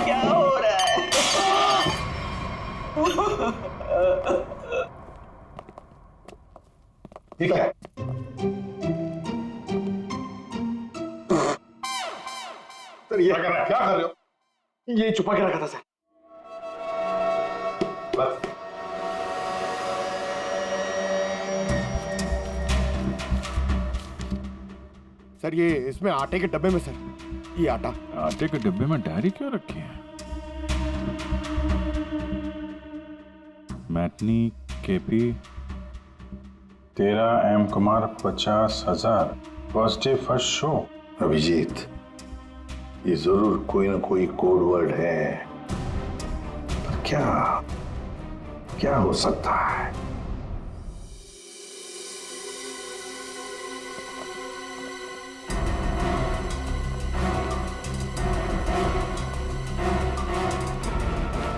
क्या हो रहा है? ठीक है, सर ये क्या कर रहे हो? ये छुपा के रखा था सर। बस सर ये इसमें आटे के डब्बे में सर, ये आटा। आटे के डिब्बे में डायरी क्यों रखी है? Matinee KP 13 Kumar 50,000 first day first show. Abhijeet, ये जरूर कोई ना कोई कोड वर्ड है, पर क्या क्या हो सकता है?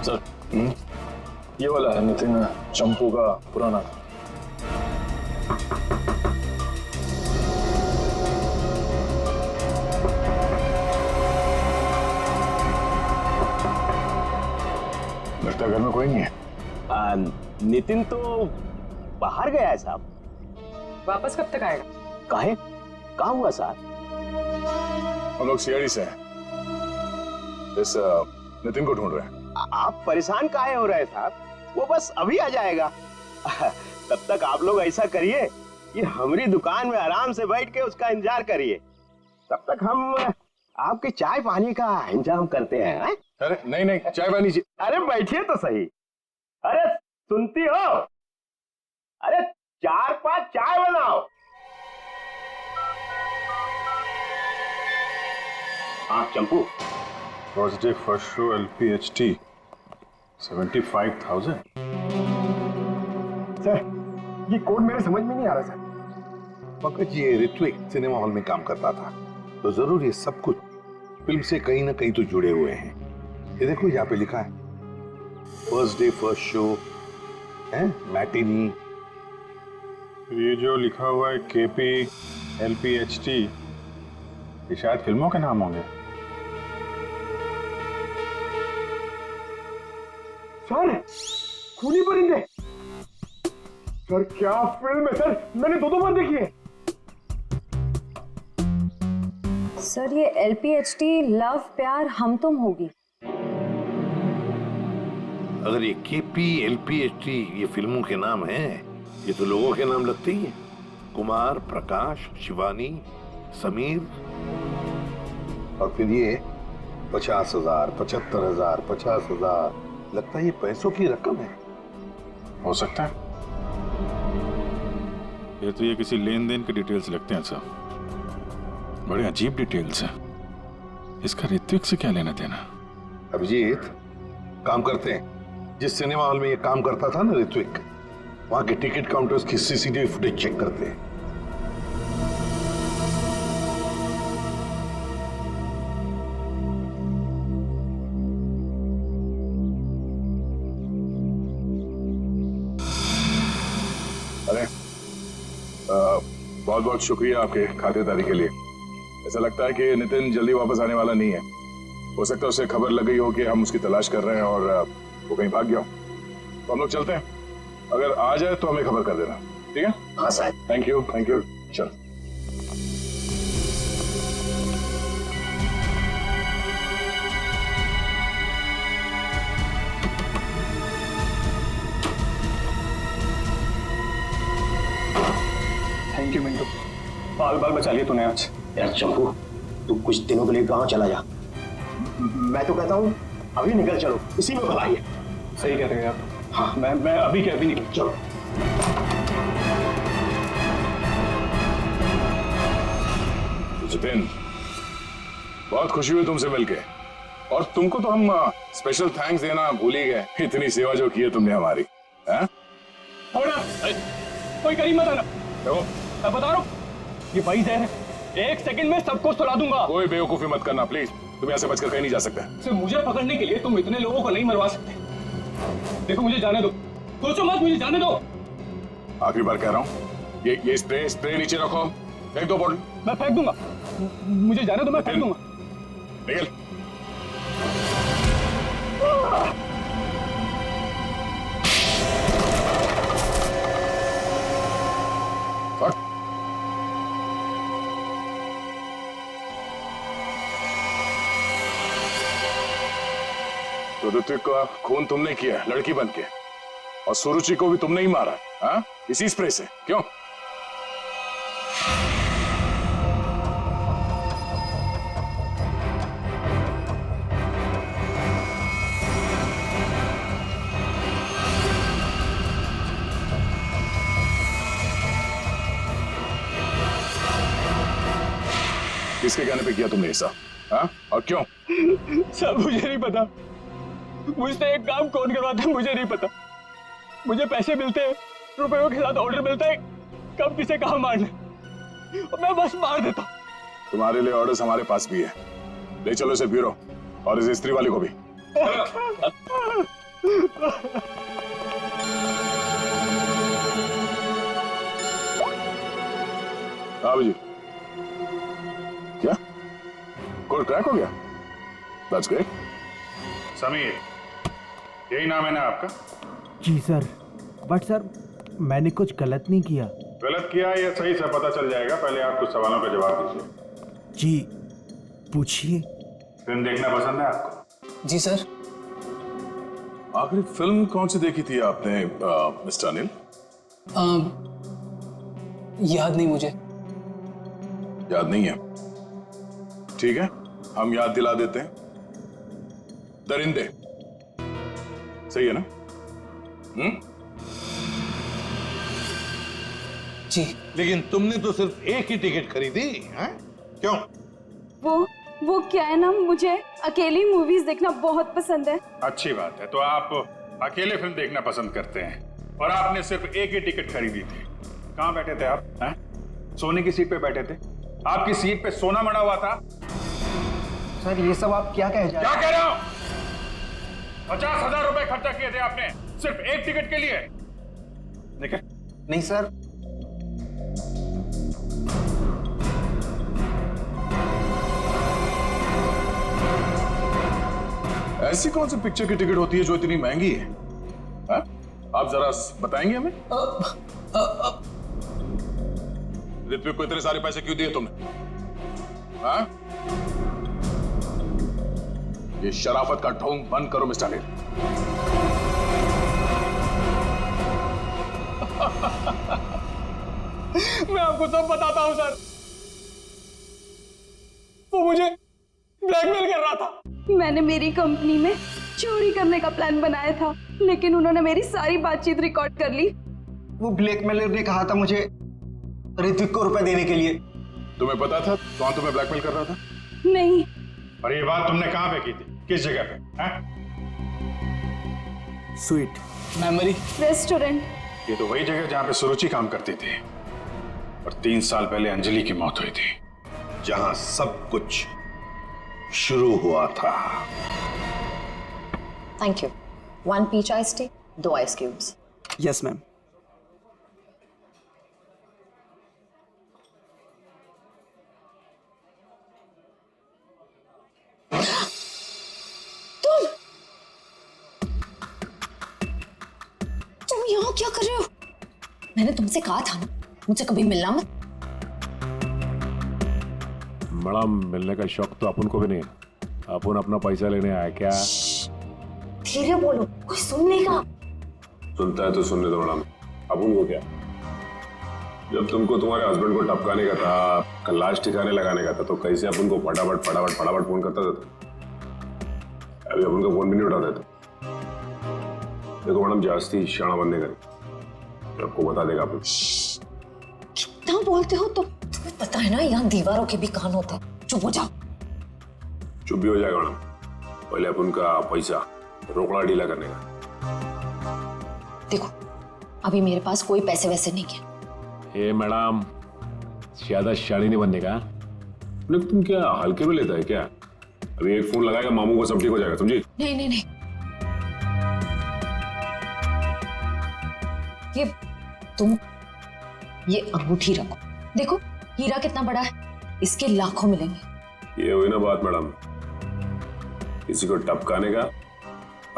सर, ये वाला है नितिन चंपू का पुराना। लगता है घर में कोई नहीं है। नितिन तो बाहर गया है साहब। वापस कब तक आएगा? काहे? कहाँ हुआ साहब? हम लोग सीआईडी से हैं, इस नितिन को ढूंढ रहे हैं। आप परेशान काहे हो रहे हैं साहब? वो बस अभी आ जाएगा। तब तक आप लोग ऐसा करिए कि हमारी दुकान में आराम से बैठ के उसका इंतजार करिए। तब तक हम आपके चाय पानी का इंतजाम करते हैं। अरे नहीं नहीं, चाय पानी जी। अरे बैठिए तो सही। अरे सुनती हो? अरे 4-5 चाय बनाओ। हाँ Champu, first day first show LPHT 75,000। Sir ये कोड मेरे समझ में नहीं आ रहा सर। पंकज, ये ऋत्विक सिनेमा हॉल में काम करता था, तो जरूर ये सब कुछ फिल्म से कहीं ना कहीं तो जुड़े हुए हैं। ये देखो यहाँ पे लिखा है फर्स्ट डे फर्स्ट शो है, मैटिनी। ये जो लिखा हुआ है KP LPHT, ये शायद फिल्मों के नाम होंगे। सर खूनी परिंदे, सर क्या फिल्म है सर, मैंने 2 बार देखी है। सर ये LPHT लव प्यार हम तुम होगी। अगर ये KP LPHT ये फिल्मों के नाम हैं, ये तो लोगों के नाम लगते ही हैं। कुमार, प्रकाश, शिवानी, समीर, और फिर ये 50,000, 75,000, 50,000, लगता है ये पैसों की रकम है। हो सकता है। ये तो ये किसी लेन देन के डिटेल्स लगते हैं सर, बड़े अजीब डिटेल्स हैं। इसका ऋत्विक से क्या लेना देना? अभिजीत, काम करते हैं, जिस सिनेमा हॉल में ये काम करता था ना ऋत्विक, वहां के टिकट काउंटर्स की CCTV फुटेज चेक करते हैं। अरे बहुत बहुत शुक्रिया आपके खातिरदारी के लिए। ऐसा लगता है कि नितिन जल्दी वापस आने वाला नहीं है। हो सकता है उसे खबर लग गई हो कि हम उसकी तलाश कर रहे हैं और वो कहीं भाग गया हो। तो हम लोग चलते हैं, अगर आ जाए तो हमें खबर कर देना, ठीक है? हाँ साहब। थैंक यू चल। थैंक यू मिंटू, बाल बाल बचा लिया तूने आज। यार चंपू, तू कुछ दिनों के लिए गांव चला जा। मैं तो कहता हूँ अभी निकल चलो, इसी में भलाई है। सही कह रहे हो आप। हाँ मैं अभी के अभी निकल। चलो। जितिन, बहुत खुशी हुई तुमसे मिलके, और तुमको तो हम स्पेशल थैंक्स देना भूल ही गए। इतनी सेवा जो की है तुमने हमारी। कोई करीब मत आना। देखो, मैं बता रहा हूँ, ये वही जहर है, 1 सेकंड में सबको सुला दूंगा। कोई बेवकूफी मत करना प्लीज, तुम यहाँ से बचकर कहीं नहीं जा सकते। सिर्फ मुझे पकड़ने के लिए तुम इतने लोगों को नहीं मरवा सकते। देखो मुझे जाने दो, सोचो मत, मुझे जाने दो। आखिरी बार कह रहा हूँ, ये स्प्रे नीचे रखो, फेंक दो बोतल। मैं फेंक दूंगा, मुझे जाने दो, मैं फेंक दूंगा। निकल। तो ऋत्विक का खून तुमने किया लड़की बन के, और सुरुचि को भी तुमने ही मारा, हाँ? इसी स्प्रे से, क्यों? किसके कहने पे किया तुमने ऐसा, हाँ? और क्यों? सर मुझे नहीं पता, मुझसे एक काम कौन करवाता है मुझे नहीं पता। मुझे पैसे मिलते हैं, रुपयों के साथ ऑर्डर मिलता है कब किसे कहाँ मारना, और मैं बस मार देता। तुम्हारे लिए ऑर्डर्स हमारे पास भी है, ले चलो इसे ब्यूरो, और इस स्त्री वाली को भी। हाँ जी, क्या कोड क्रैक हो गया? That's great. समीर, यही नाम है ना आपका? जी सर, बट सर मैंने कुछ गलत नहीं किया। गलत किया या सही से पता चल जाएगा, पहले आप कुछ सवालों का जवाब दीजिए। जी पूछिए। फिल्म देखना पसंद है आपको? जी सर। आखिरी फिल्म कौन सी देखी थी आपने मिस्टर अनिल? याद नहीं मुझे। याद नहीं है? ठीक है, हम याद दिला देते हैं। दरिंदे, सही है ना? जी। लेकिन तुमने तो सिर्फ एक ही टिकट खरीदी, हैं? क्यों? वो क्या है ना, मुझे अकेली मूवीज देखना बहुत पसंद है। अच्छी बात है, तो आप अकेले फिल्म देखना पसंद करते हैं, और आपने सिर्फ एक ही टिकट खरीदी थी। कहाँ बैठे थे आप, हैं? सोने की सीट पे बैठे थे? आपकी सीट पे सोना मड़ा हुआ था? सर ये सब आप क्या कह क्या कह रहे हो? 50,000 रुपए खर्चा किए थे आपने सिर्फ एक टिकट के लिए। देखिए, नहीं सर। ऐसी कौन सी पिक्चर की टिकट होती है जो इतनी महंगी है, हाँ? आप जरा बताएंगे हमें? ऋत्विक को इतने सारे पैसे क्यों दिए तुमने, हाँ? ये शराफत का ढोंग बंद करो मिस्टर अनिल। मैं आपको सब बताता हूँ सर। वो मुझे ब्लैकमेल कर रहा था। मैंने मेरी कंपनी में चोरी करने का प्लान बनाया था, लेकिन उन्होंने मेरी सारी बातचीत रिकॉर्ड कर ली। वो ब्लैकमेलर ने कहा था मुझे ऋत्विक को रुपए देने के लिए। तुम्हें पता था कौन तुम्हें ब्लैकमेल कर रहा था? नहीं। और ये बात तुमने कहां पे की थी, किस जगह पे, हैं? Sweet memory restaurant. ये तो वही जगह जहां पे सुरुचि काम करती थी, और 3 साल पहले अंजलि की मौत हुई थी। जहां सब कुछ शुरू हुआ था। Thank you. 1 peach ice tea, 2 ice cubes. Yes ma'am. तुम यहाँ क्या कर रहे हो? मैंने तुमसे कहा था ना मुझसे कभी मिलना मत। मैडम, मिलने का शौक तो अपन को भी नहीं है, अपन अपना पैसा लेने आया क्या? धीरे बोलो, कोई सुन लेगा। सुनता है तो सुनने दो मैडम, अपन को क्या? जब तुमको तुम्हारे हस्बैंड को टपकाने का था, लाश ठिकाने लगाने का था, तो कैसे अपन को फटाफट फटाफट फटाफट फोन करता था? अभी अपन का फोन भी नहीं उठाता था। देखो मैडम, जास्ती शाणा बनने का आपको बता देगा अपन। कितना बोलते हो तुम? तुम्हें पता है ना यहाँ दीवारों के भी कान होते हैं। चुप हो जाओ। चुप भी हो जाएगा मैडम, पहले अपन का पैसा रोकड़ा ढीला करने का। देखो अभी मेरे पास कोई पैसे वैसे नहीं है। ए मैडम, ज्यादा शाड़ी नहीं बनने का। तुम क्या हल्के में लेता है क्या? अभी एक फोन लगाएगा मामू को सब ठीक हो जाएगा, समझी? नहीं नहीं नहीं, ये तुम ये अंगूठी रखो। देखो हीरा कितना बड़ा है, इसके लाखों मिलेंगे। ये हुई ना बात मैडम, किसी को टपकाने का,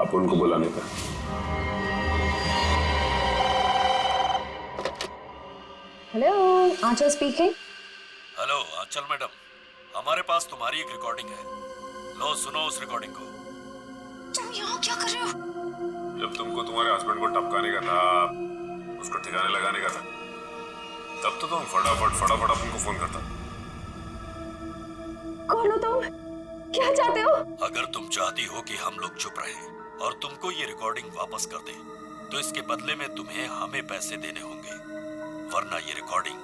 अपन को बुलाने का। हेलो, आंचल स्पीकिंग। हेलो आंचल मैडम, हमारे पास तुम्हारी एक रिकॉर्डिंग है, लो सुनो उस रिकॉर्डिंग को। तुम यहाँ क्या कर रहे हो? जब तुमको तुम्हारे हस्बैंड को टपकाने का था, उसको ठिकाने लगाने का था, तब तो तुम फटाफट उनको फोन करता। कौन हो तुम? क्या चाहते हो? अगर तुम चाहती हो कि हम लोग चुप रहें और तुमको ये रिकॉर्डिंग वापस कर दें, तो इसके बदले में तुम्हें हमें पैसे देने होंगे, वरना ये रिकॉर्डिंग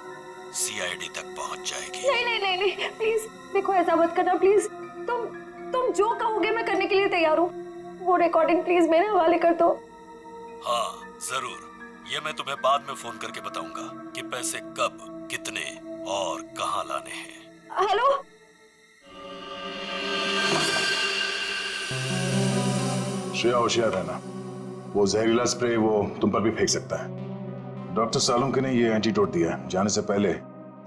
सीआईडी तक पहुंच जाएगी। नहीं, प्लीज देखो, ऐसा मत करना प्लीज। तुम जो कहोगे मैं करने के लिए तैयार हूँ। वो रिकॉर्डिंग प्लीज मेरे हवाले कर दो। हाँ जरूर, ये मैं तुम्हें बाद में फोन करके बताऊंगा कि पैसे कब, कितने और कहाँ लाने हैं। हेलो, श्रेया होशियार रहना, वो जहरीला स्प्रे वो तुम पर भी फेंक सकता है। डॉक्टर सालुंके ने ये एंटीडोट दिया है, जाने से पहले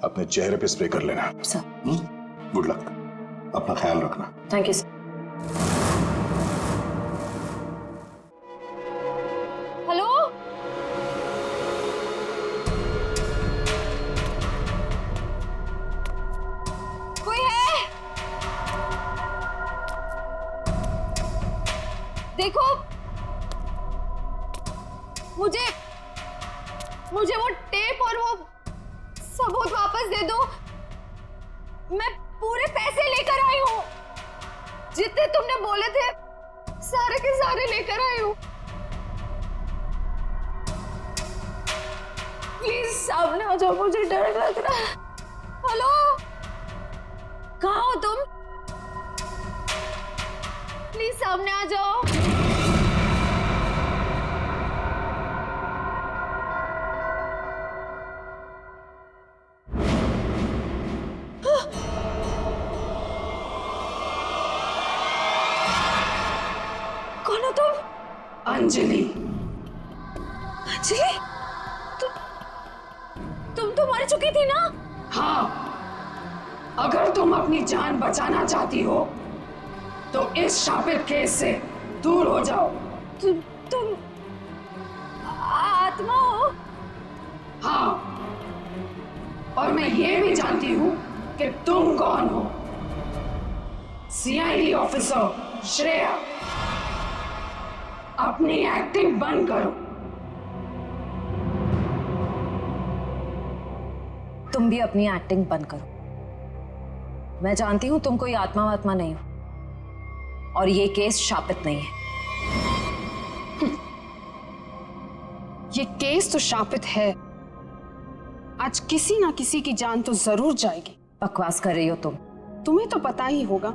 अपने चेहरे पे स्प्रे कर लेना। गुड लक, अपना ख्याल रखना। Thank you sir. हेलो, कोई है? देखो, मुझे वो टेप और वो सबूत वापस दे दो। मैं पूरे पैसे लेकर आई हूँ, जितने तुमने बोले थे सारे के सारे लेकर आई हूँ। प्लीज सामने आ जाओ, मुझे डर लग रहा है। हेलो, कहाँ हो तुम? प्लीज सामने आ जाओ। कौन हो तुम? अंजलि। अंजलि, तुम तो मर चुकी थी ना? हाँ, अगर तुम अपनी जान बचाना चाहती हो तो इस शापित केस से दूर हो जाओ। तुम आत्मा हो? हाँ, और मैं ये भी जानती हूँ कि तुम कौन हो। सीआईडी ऑफिसर श्रेया, अपनी एक्टिंग बंद करो। तुम भी अपनी एक्टिंग बंद करो। मैं जानती हूं तुम कोई आत्मा वात्मा नहीं हो और ये केस शापित नहीं है। ये केस तो शापित है। आज किसी ना किसी की जान तो जरूर जाएगी। बकवास कर रही हो तुम। तुम्हें तो पता ही होगा,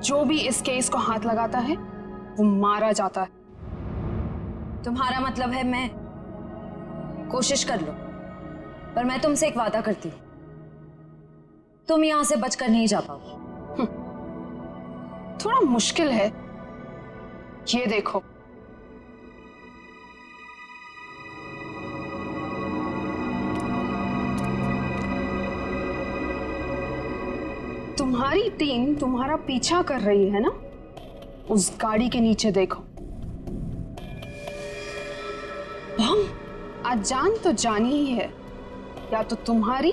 जो भी इस केस को हाथ लगाता है वो मारा जाता है। तुम्हारा मतलब है मैं कोशिश कर लूं, पर मैं तुमसे एक वादा करती हूं, तुम यहां से बचकर नहीं जा पाओगी। थोड़ा मुश्किल है। ये देखो, तुम्हारी टीम तुम्हारा पीछा कर रही है ना? उस गाड़ी के नीचे देखो। आज जान तो जानी ही है, या तो तुम्हारी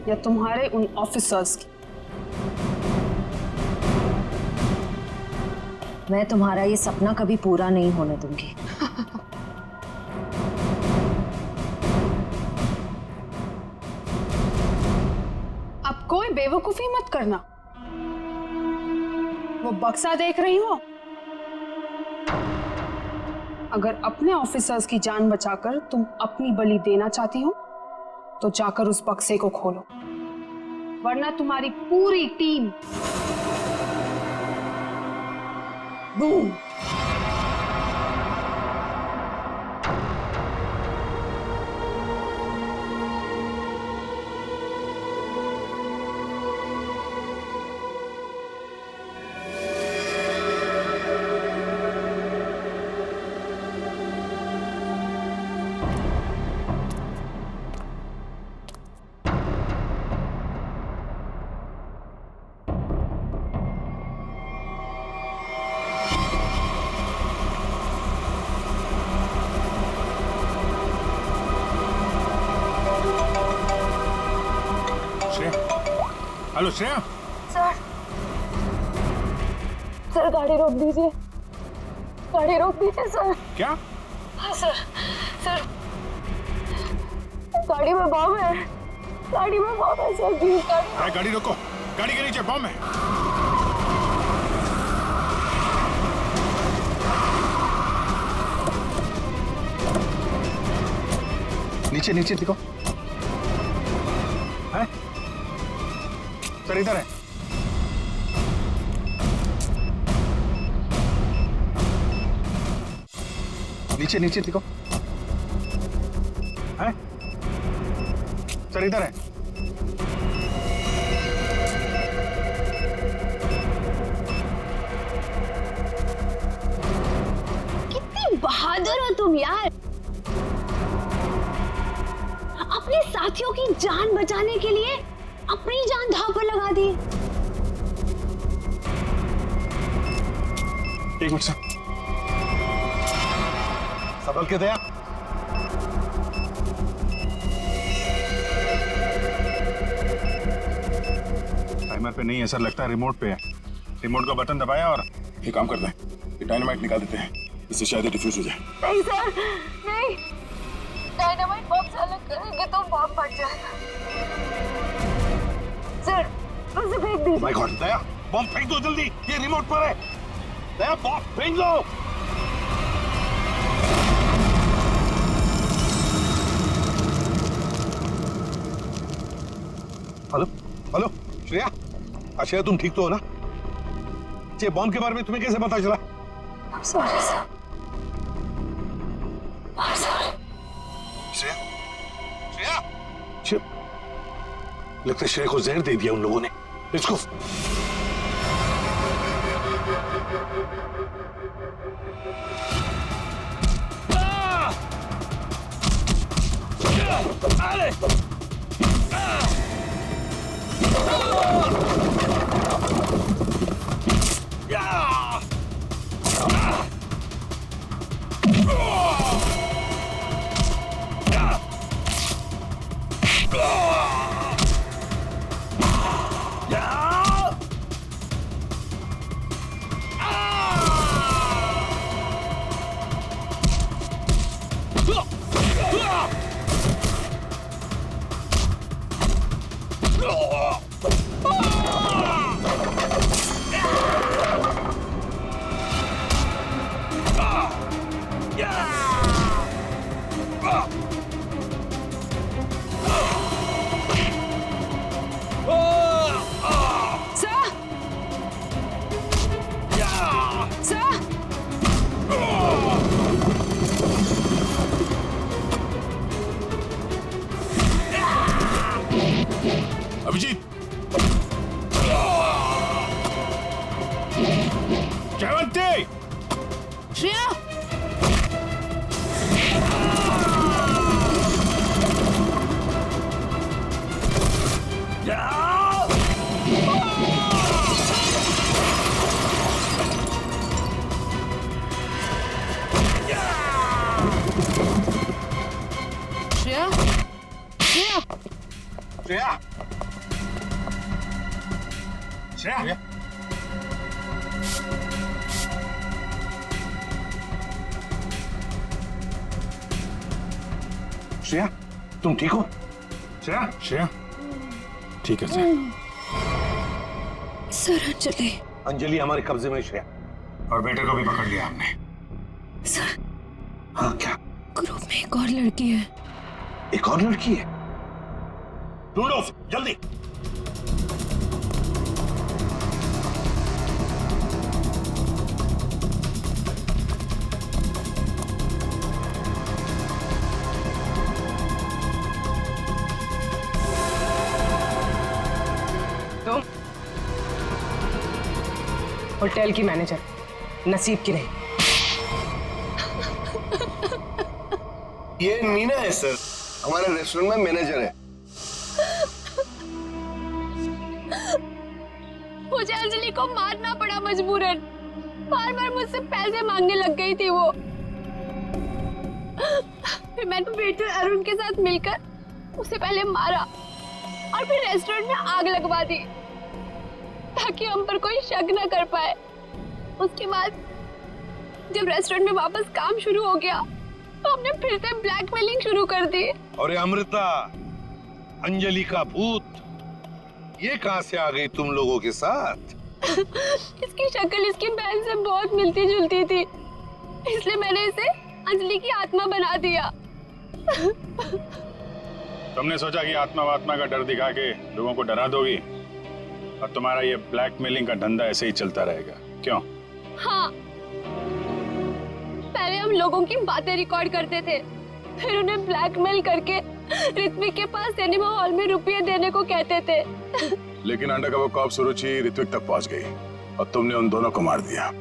या तुम्हारे उन ऑफिसर्स की। मैं तुम्हारा ये सपना कभी पूरा नहीं होने दूंगी। अब कोई बेवकूफी मत करना। वो बक्सा देख रही हो? अगर अपने ऑफिसर्स की जान बचाकर तुम अपनी बलि देना चाहती हो तो जाकर उस बक्से को खोलो, वरना तुम्हारी पूरी team boom. Hello Shreya. Sir गाड़ी रोक दीजिए। गाड़ी रोक दीजिए सर। क्या? हाँ सर, सर गाड़ी में बम है, गाड़ी में बम है सर, प्लीज गाड़ी। गाड़ी रोको, गाड़ी के नीचे बम है। नीचे नीचे देखो। है? सर इधर है। नीचे नीचे देखो। है? सर इधर है। कितनी बहादुर हो तुम यार, अपने साथियों की जान बचाने के लिए अपनी जान दांव पर लगा दी। एक मिनट सर, संभल के दया। टाइमर पे नहीं है सर, लगता है रिमोट पे है। रिमोट का बटन दबाया और ये काम करते हैं। ये डायनामाइट निकाल देते हैं, इससे शायद डिफ्यूज हो जाए। नहीं सर, नहीं, डायनामाइट बम से अलग करेंगे तो बम फट जाएगा। सर उसे फेंक दीजिए। माय गॉड, दया बम फेंक दो जल्दी, ये रिमोट पर है। दया बम फेंक दो। हेलो हेलो श्रेया, श्रेया तुम ठीक तो हो ना? ये बॉम्ब के बारे में तुम्हें कैसे पता चला? I'm sorry sir, I'm sorry। Shreya, Shreya, लगता है श्रेया को जहर दे दिया उन लोगों ने। Let's go. अभिजीत, जयवंती, श्रेया, श्रेया, श्रेया, श्रेया, श्रेया, श्रेया तुम ठीक हो? श्रेया, श्रेया ठीक है सर। सर अंजलि, अंजलि हमारे कब्जे में। श्रेया और बेटे को भी पकड़ लिया हमने। सर हाँ क्या? ग्रुप में एक और लड़की है। एक और लड़की है? ढूंढो जल्दी। तुम होटल की मैनेजर, नसीब की नहीं। ये मीना है सर, हमारे रेस्टोरेंट में मैनेजर है। मुझे अंजलि को मारना पड़ा मजबूरन, बार बार मुझसे पैसे मांगने लग गई थी वो। फिर मैंने वेटर अरुण के साथ मिलकर उसे पहले मारा और फिर रेस्टोरेंट में आग लगवा दी ताकि हम पर कोई शक न कर पाए। उसके बाद जब रेस्टोरेंट में वापस काम शुरू हो गया तो हमने फिर से ब्लैकमेलिंग शुरू कर दी। और अमृता, अंजलि का भूत, ये कहां से आ गई तुम लोगों के साथ? इसकी शक्ल इसकी बहन से बहुत मिलती जुलती थी, इसलिए मैंने इसे अंजलि की आत्मा बना दिया। तुमने सोचा कि आत्मा वात्मा का डर दिखा के लोगों को डरा दोगी और तुम्हारा ये ब्लैकमेलिंग का धंधा ऐसे ही चलता रहेगा, क्यों? हाँ, पहले हम लोगों की बातें रिकॉर्ड करते थे, फिर उन्हें ब्लैकमेल करके ऋत्विक के पास सिनेमा हॉल में रुपये देने को कहते थे। लेकिन अंडरकवर कॉप सुरुचि ऋत्विक तक पहुंच गई और तुमने उन दोनों को मार दिया।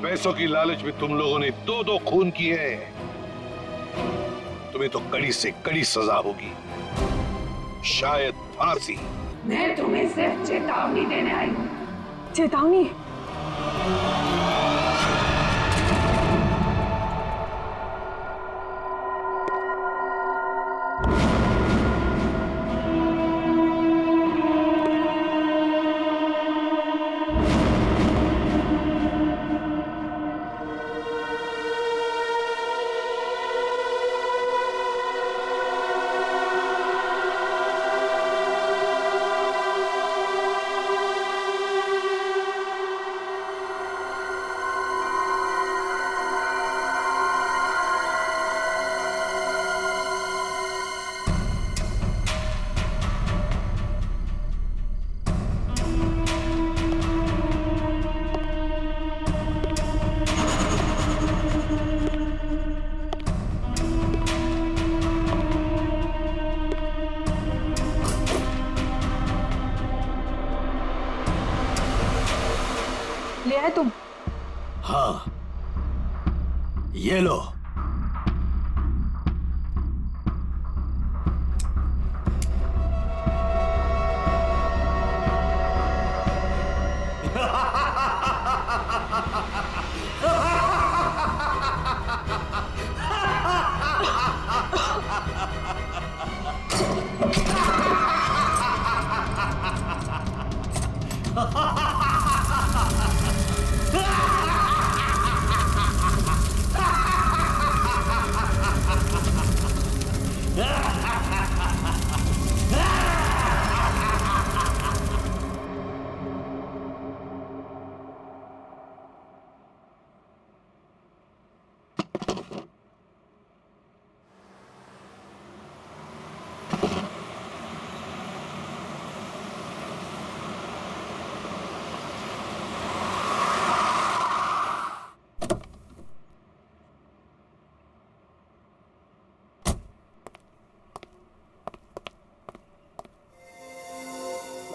पैसों की लालच में तुम लोगों ने दो खून किए हैं। तुम्हें तो कड़ी से कड़ी सजा होगी, शायद फांसी। मैं तुम्हें सिर्फ चेतावनी देने आई हूँ। चेतावनी? ले आए तुम? हाँ, ये लो।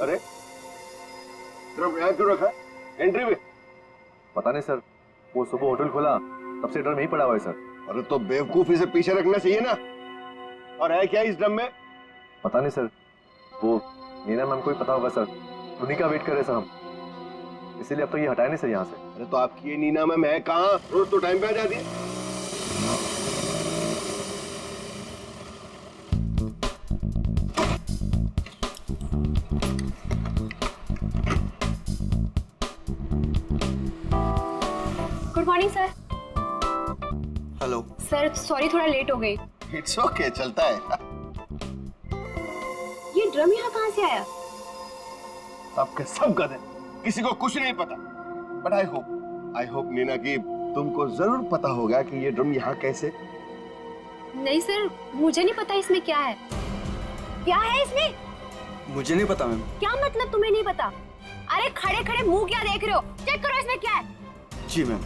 अरे ड्रम यहाँ क्यों रखा है? एंट्री में? पता नहीं सर, वो सुबह होटल खोला तब से ड्रम यहीं पड़ा हुआ है सर। अरे तो बेवकूफी से पीछे रखना चाहिए ना। और है क्या इस ड्रम में? पता नहीं सर, वो नीना मैम को ही पता होगा सर, उन्हीं का वेट कर रहे सर हम, इसीलिए अब तो ये हटाए नहीं सर यहाँ से। अरे तो आपकी ये नीना मैम है कहाँ? रोज तो टाइम पे आ जाती है। Good morning sir. Hello sir, sorry थोड़ा लेट हो गई। इट्स ओके, चलता है। ये ड्रम यहाँ कहाँ से आया? सबके सब गधे, किसी को कुछ नहीं पता। बट आई होप नीना की तुमको जरूर पता होगा कि ये ड्रम यहाँ कैसे। नहीं सर, मुझे नहीं पता इसमें क्या है। क्या है इसमें? मुझे नहीं पता मैम। क्या मतलब तुम्हें नहीं पता? अरे खड़े खड़े मुंह क्या देख रहे हो? चेक करो इसमें क्या है। जी मैम।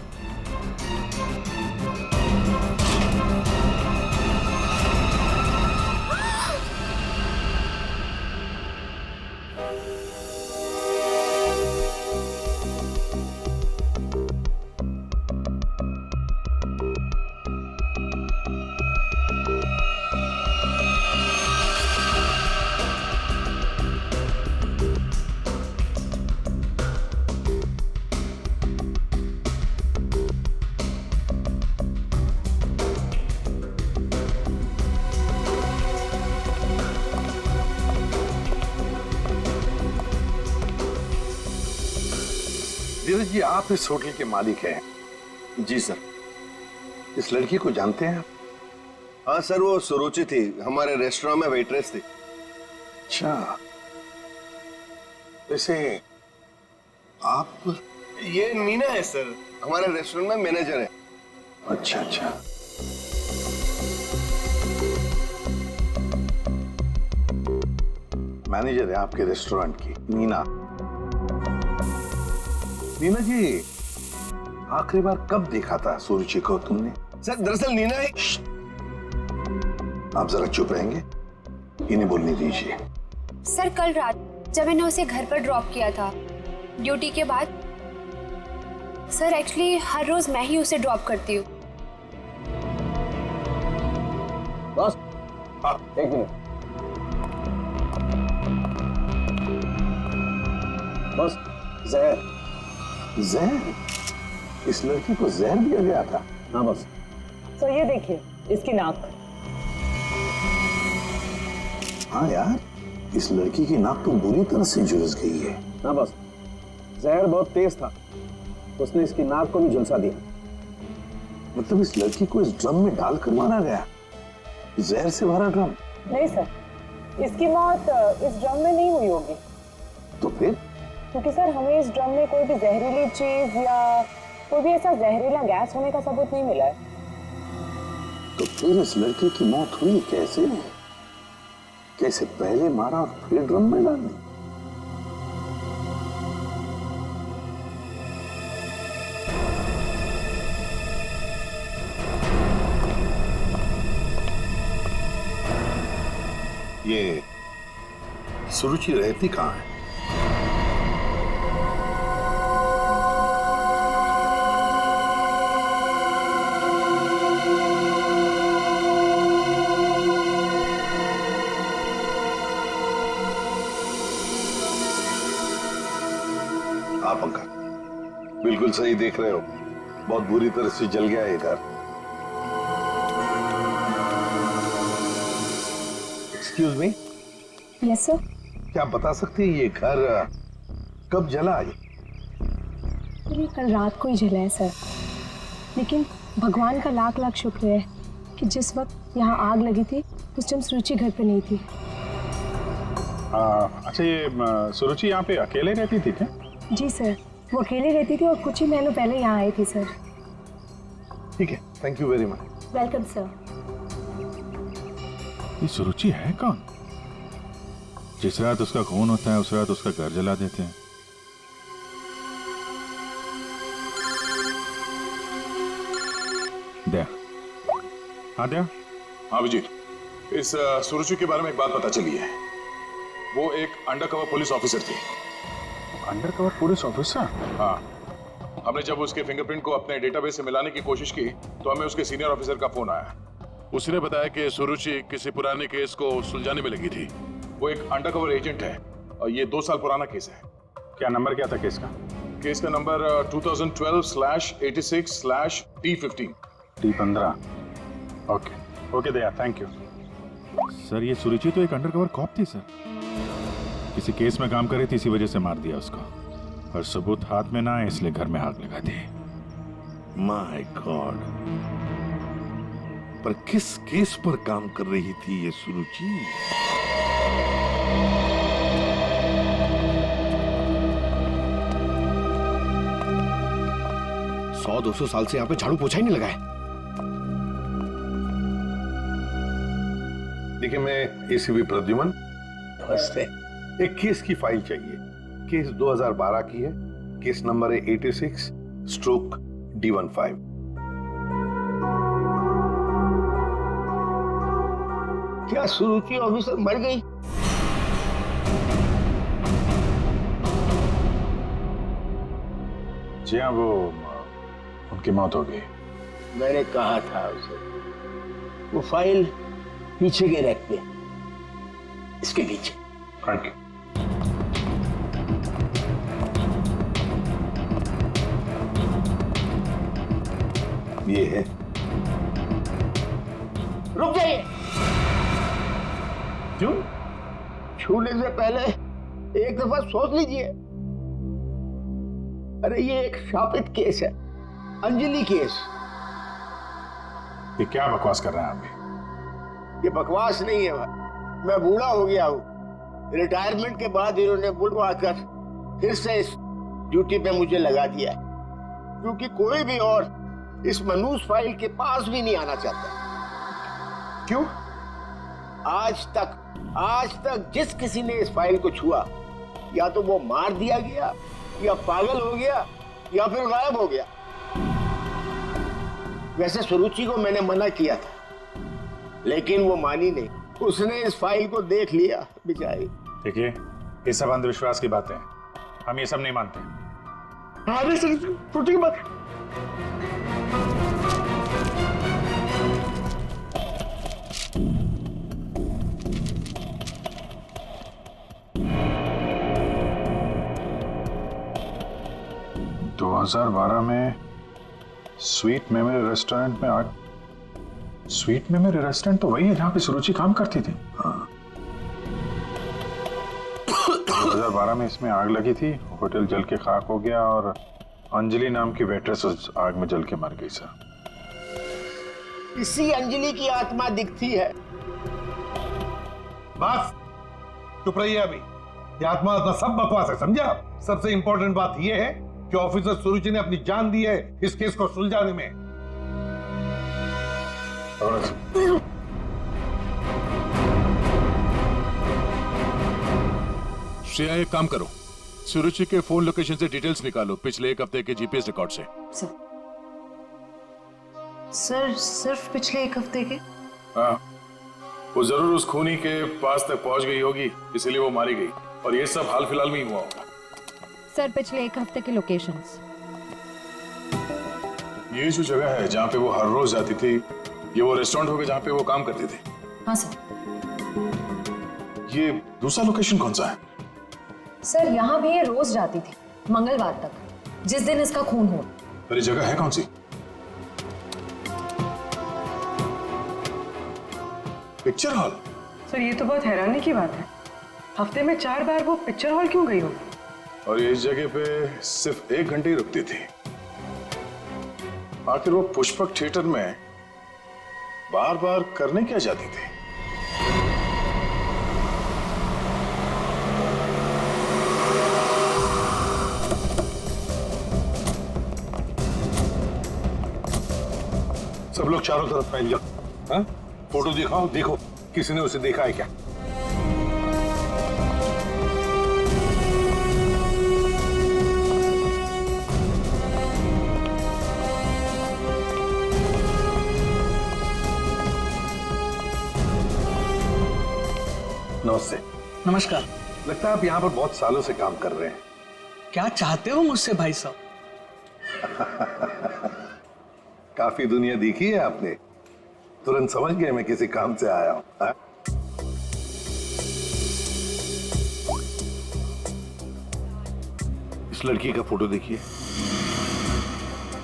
धीरज जी, आप इस होटल के मालिक हैं? जी सर। इस लड़की को जानते हैं आप? हाँ सर, वो सुरुचि थी, हमारे रेस्टोरेंट में वेट्रेस थी। अच्छा, वैसे आप? ये नीना है सर, हमारे रेस्टोरेंट में मैनेजर है। अच्छा अच्छा। मैनेजर है आपके रेस्टोरेंट की, नीना। नीना जी, आखिरी बार कब देखा था सुरुचि को तुमने? सर दरअसल नीना है। आप जरा चुप रहेंगे, इन्हें बोलने दीजिए। सर कल रात जब मैंने उसे घर पर ड्रॉप किया था ड्यूटी के बाद, सर एक्चुअली हर रोज मैं ही उसे ड्रॉप करती हूँ। बस हाँ, एक मिनट बस। जहर? जहर? इस लड़की को जहर दिया गया था? हाँ बस। तो ये देखिए इसकी नाक। हाँ यार, इस लड़की की नाक तो बुरी तरह से झुलस गई है। हाँ बस, जहर बहुत तेज था, उसने इसकी नाक को भी झुलसा दिया। मतलब इस लड़की को इस ड्रम में डालकर मारा गया? जहर से भरा ड्रम? नहीं सर, इसकी मौत इस ड्रम में नहीं हुई होगी। तो फिर? क्योंकि सर हमें इस ड्रम में कोई भी जहरीली चीज या कोई भी ऐसा जहरीला गैस होने का सबूत नहीं मिला है। तो फिर इस लड़की की मौत हुई कैसे? कैसे पहले मारा और फिर ड्रम में डाल दी? ये सुरुचि रहती कहाँ है? आप अंकल बिल्कुल सही देख रहे हो, बहुत बुरी तरह से जल गया है घर। Excuse me. Yes sir. क्या आप बता सकते हैं ये घर कब जला? ये कल रात को ही जला है सर, लेकिन भगवान का लाख लाख शुक्र है कि जिस वक्त यहाँ आग लगी थी उस टाइम सुरुचि घर पे नहीं थी। अच्छा, ये सुरुचि यहाँ पे अकेले रहती थी क्या? जी सर, वो अकेले रहती थी और कुछ ही महीनों पहले यहाँ आई थी सर। ठीक है, thank you very much. Welcome sir. ये सुरुचि है कौन? जिस रात उसका खून होता है उस रात उसका घर जला देते हैं। दया। हाँ दया। हाँ विजीत, इस सुरुचि के बारे में एक बात पता चली है। वो एक अंडरकवर पुलिस ऑफिसर थी। Undercover police officer? हाँ, हमने जब उसके फिंगरप्रिंट को अपने डेटाबेस से मिलाने की कोशिश की तो हमें उसके सीनियर ऑफिसर का फोन आया। उसने बताया कि सुरुचि किसी पुराने केस को सुलझाने में लगी थी। वो एक अंडरकवर एजेंट है और ये 2 साल पुराना केस है। क्या नंबर क्या था केस का? केस का number 2012/86/T15। T15। Okay Daya, thank you sir. ये सुरुचि तो एक अंडरकवर कॉप थी सर, किसी केस में काम कर रही थी, इसी वजह से मार दिया उसको, और सबूत हाथ में ना है इसलिए घर में आग लगा दी। माय गॉड, पर किस केस पर काम कर रही थी ये सुरुचि? 100-200 साल से यहाँ पे झाड़ू पोछा ही नहीं लगा है। देखिए, मैं एसीपी प्रद्युमन। नमस्ते। एक केस की फाइल चाहिए। केस 2012 की है, केस नंबर है 86/D15। क्या सुरुचि ऑफिसर मर गई? जी हाँ, वो उनकी मौत हो गई। मैंने कहा था उसे, वो फाइल पीछे के रैक पे, इसके पीछे। Thank you. ये है। रुक जाइए। क्यों? छूने से पहले एक दफा सोच लीजिए। अरे ये एक शापित केस है, अंजलि केस। ये क्या बकवास कर रहे हैं आप भी? ये बकवास नहीं है भाई, मैं बूढ़ा हो गया हूँ। रिटायरमेंट के बाद इन्होंने बुलवा कर फिर से इस ड्यूटी पे मुझे लगा दिया है, क्योंकि कोई भी और इस मनूस फाइल के पास भी नहीं आना चाहता। क्यों? आज तक जिस किसी ने इस फाइल को छुआ, या तो वो मार दिया गया, या पागल हो गया, या फिर गायब हो गया। वैसे सुरुचि को मैंने मना किया था, लेकिन वो मानी नहीं। उसने इस फाइल को देख लिया बेचारी। देखिए, ये सब अंधविश्वास की बातें हैं, हम ये सब नहीं मानते। अरे सर, सुरुचि की बात। तो 2012 में स्वीट मेमोरी रेस्टोरेंट में आग। स्वीट मेमोरी रेस्टोरेंट तो वही है जहां पे सुरुचि काम करती थी। हाँ। 2012 में इसमें आग लगी थी, होटल जल के खाक हो गया और अंजलि नाम की वेट्रेस उस आग में जल के मर गई सर। इसी अंजलि की आत्मा दिखती है। बस चुप रहिए अभी। ये आत्मा सब बकवास है, समझा? सबसे इंपॉर्टेंट बात यह है कि ऑफिसर सुरुचि ने अपनी जान दी है इस केस को सुलझाने में। श्रेया, एक काम करो, सुरुचि के फोन लोकेशन से डिटेल्स निकालो पिछले एक हफ्ते के जीपीएस रिकॉर्ड से। सर सिर्फ पिछले एक हफ्ते के? हाँ, वो जरूर उस खूनी के पास तक पहुंच गई होगी, इसीलिए वो मारी गई। और ये सब हाल फिलहाल में ही हुआ होगा। सर पिछले एक हफ्ते के लोकेशंस। ये जो जगह है जहाँ पे वो हर रोज जाती थी, ये वो रेस्टोरेंट होगा जहाँ पे वो काम करती थी? हाँ सर। ये दूसरा लोकेशन कौन सा है? सर यहाँ भी ये रोज जाती थी, मंगलवार तक, जिस दिन इसका खून हुआ। पर ये जगह है कौन सी? Picture hall. सर ये तो बहुत हैरानी की बात है, हफ्ते में 4 बार वो पिक्चर हॉल क्यों गई होगी? और ये इस जगह पे सिर्फ 1 घंटे ही रुकती थी। आखिर वो पुष्पक थिएटर में बार बार करने क्या जाती थी? सब लोग चारों तरफ फैल जाओ। हाँ? फोटो दिखाओ, देखो किसी ने उसे देखा है क्या? नमस्ते। नमस्कार। लगता है आप यहाँ पर बहुत सालों से काम कर रहे हैं। क्या चाहते हो मुझसे भाई साहब? काफी दुनिया देखी है आपने, तुरंत समझ गए मैं किसी काम से आया हूँ। इस लड़की का फोटो देखिए।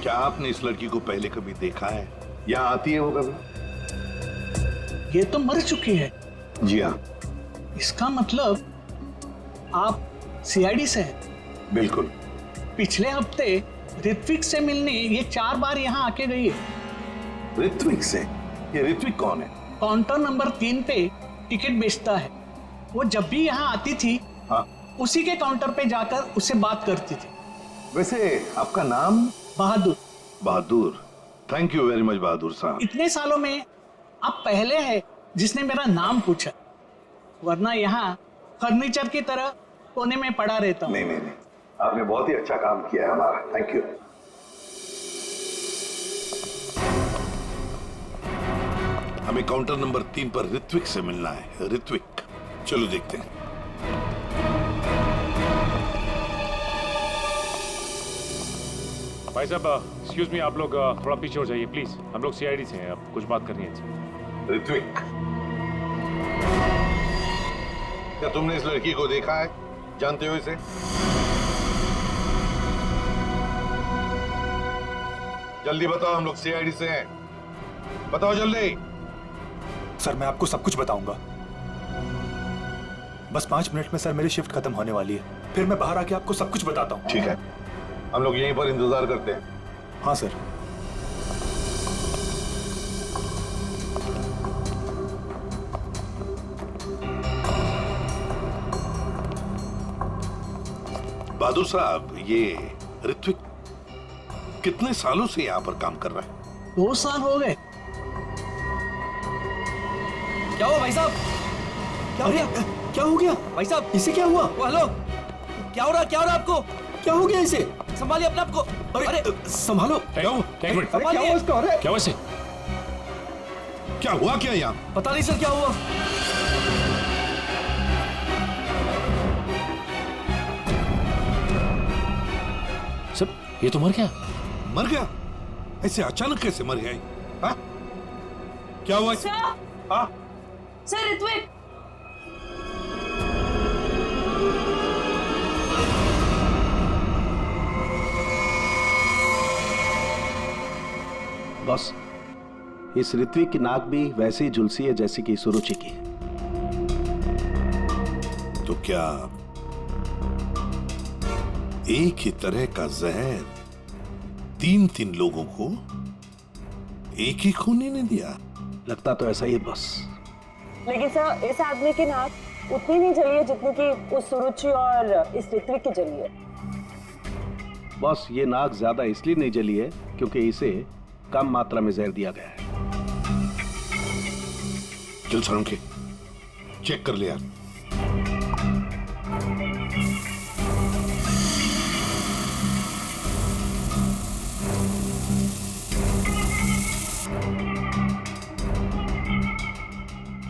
क्या आपने इस लड़की को पहले कभी देखा है? यहाँ आती है वो कभी? ये तो मर चुकी है। जी हाँ। इसका मतलब आप सीआईडी से हैं? बिल्कुल। पिछले हफ्ते ऋत्विक से मिलने ये 4 बार यहाँ आके गई है। ऋत्विक से? ये ऋत्विक कौन है? काउंटर नंबर 3 पे टिकट बेचता है। वो जब भी यहाँ आती थी, हाँ, उसी के काउंटर पे जाकर उससे बात करती थी। वैसे आपका नाम? बहादुर। बहादुर, थैंक यू वेरी मच बहादुर साहब। इतने सालों में आप पहले हैं जिसने मेरा नाम पूछा, वरना यहाँ फर्नीचर की तरह कोने में पड़ा रहता हूँ। नहीं, आपने बहुत ही अच्छा काम किया है हमारा, थैंक यू। हमें काउंटर नंबर 3 पर ऋत्विक से मिलना है। ऋत्विक, चलो देखते हैं। भाई साहब, एक्सक्यूज मी, आप लोग थोड़ा पीछे हो जाइए प्लीज। हम लोग सीआईडी से हैं, अब कुछ बात करनी है इनसे। ऋत्विक, क्या तुमने इस लड़की को देखा है? जानते हो इसे? जल्दी बताओ, हम लोग सीआईडी से हैं। बताओ जल्दी। सर मैं आपको सब कुछ बताऊंगा, बस 5 मिनट में सर मेरी शिफ्ट खत्म होने वाली है, फिर मैं बाहर आके आपको सब कुछ बताता हूँ। ठीक है, हम लोग यहीं पर इंतजार करते हैं। हाँ सर। बहादुर साहब, ये ऋत्विक कितने सालों से यहाँ पर काम कर रहा है? 2 साल हो गए। क्या हुआ भाई साहब? क्या हो गया? क्या हो गया भाई साहब? इसे क्या हुआ? हेलो, क्या हो रहा आपको? क्या हो गया इसे? संभालिए अपने आप को। अरे संभालो। क्या हुआ? क्या हुआ इसको? अरे क्या हुआ इसे? क्या हुआ क्या यहाँ? पता नहीं सर क्या हुआ। सर, ये तो मर गया। मर गया? ऐसे अचानक कैसे मर गया? हाँ? क्या हुआ? हाँ? सर ऋत्विक, बॉस, इस ऋत्विक की नाक भी वैसे ही झुलसी है जैसी कि सुरुचि की। तो क्या एक ही तरह का जहर 3 लोगों को एक ही खूनी ने दिया? लगता तो ऐसा ही है बॉस। लेकिन सर, इस आदमी की नाक उतनी नहीं जली है जितनी कि उस सुरुचि और इस ऋत्विक की जली है। बॉस, ये नाक ज्यादा इसलिए नहीं जली है क्योंकि इसे कम मात्रा में जहर दिया गया है। चल सर, के चेक कर लिया।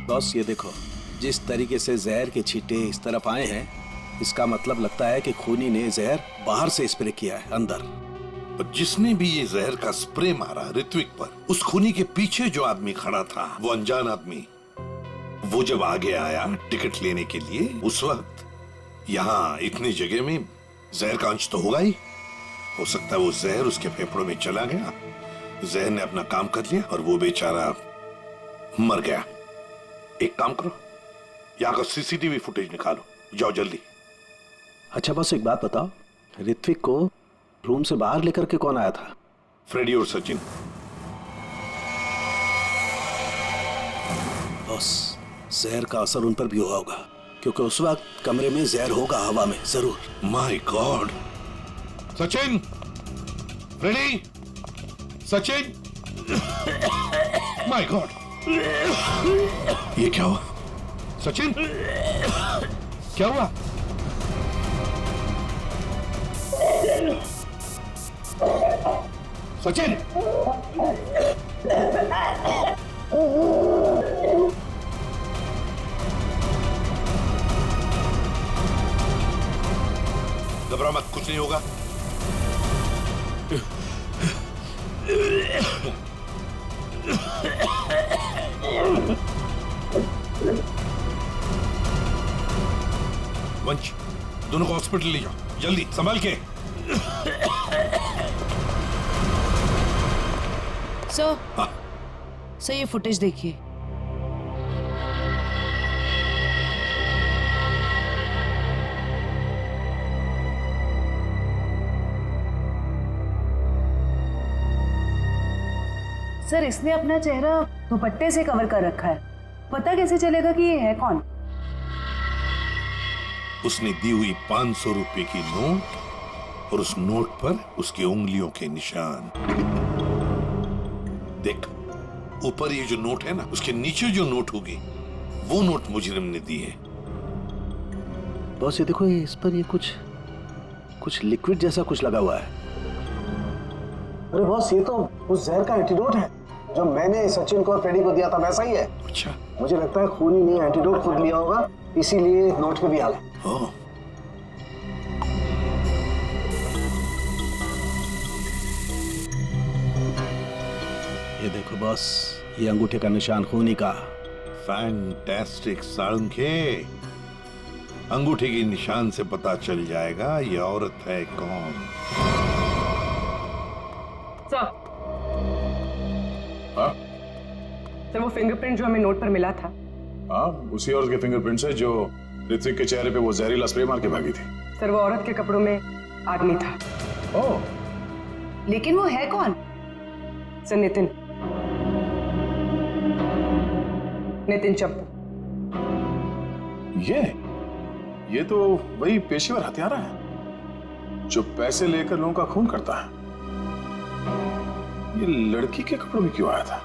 बॉस, ये देखो, जिस तरीके से जहर के छींटे इस तरफ आए हैं, इसका मतलब लगता है कि खूनी ने जहर बाहर से स्प्रे किया है अंदर। पर जिसने भी ये जहर का स्प्रे मारा ऋत्विक पर, उस खूनी के पीछे जो आदमी खड़ा था, वो अनजान आदमी, वो जब आगे आया टिकट लेने के लिए, उस वक्त यहाँ इतनी जगह में जहर का अंश तो होगा ही। हो सकता है वो जहर उसके फेफड़ों में चला गया, जहर ने अपना काम कर लिया और वो बेचारा मर गया। एक काम करो, यहाँ का सीसीटीवी फुटेज निकालो, जाओ जल्दी। अच्छा बॉस, एक बात बताओ, ऋत्विक को रूम से बाहर लेकर के कौन आया था? फ्रेडी और सचिन। बॉस, जहर का असर उन पर भी हुआ होगा क्योंकि उस वक्त कमरे में जहर होगा, हवा में जरूर। My god! Sachin, Freddie, Sachin, my god! ये क्या हुआ? सचिन, क्या हुआ? सचिन! घबरा मत, कुछ नहीं होगा। वंश, दोनों को हॉस्पिटल ले जाओ, जल्दी, संभाल के। सर, ये फुटेज देखिए। सर, इसने अपना चेहरा दुपट्टे से कवर कर रखा है। पता कैसे चलेगा कि ये है कौन? उसने दी हुई 500 रुपए की नोट और उस नोट पर उसकी उंगलियों के निशान। देख, ऊपर ये जो नोट है ना, उसके नीचे जो नोट होगी, वो नोट मुजरिम ने दी है। बॉस, ये देखो, इस पर ये कुछ लिक्विड जैसा कुछ लगा हुआ है। अरे बॉस, ये तो उस जहर का एंटीडोट है जो मैंने सचिन को और फ्रेडी को दिया था, वैसा ही है। अच्छा। मुझे लगता है खूनी ने एंटीडोट खुद लिया होगा, इसीलिए नोट पे भी आ गया। ये देखो बॉस, ये अंगूठे का निशान खूनी का। फैंटास्टिक साळुंखे, अंगूठे के निशान से पता चल जाएगा ये औरत है कौन। सर, सर, वो फिंगरप्रिंट जो हमें नोट पर मिला था, हाँ, उसी औरत के फिंगरप्रिंट्स है जो ऋत्विक के चेहरे पे वो जहरीला स्प्रे मार के भागी थी। सर, वो औरत के कपड़ों में आदमी था। ओह, लेकिन वो है कौन? सर नितिन, नितिन चप्पू। ये तो वही पेशेवर हत्यारा है जो पैसे लेकर लोगों का खून करता है। ये लड़की के कपड़ों में क्यों आया था?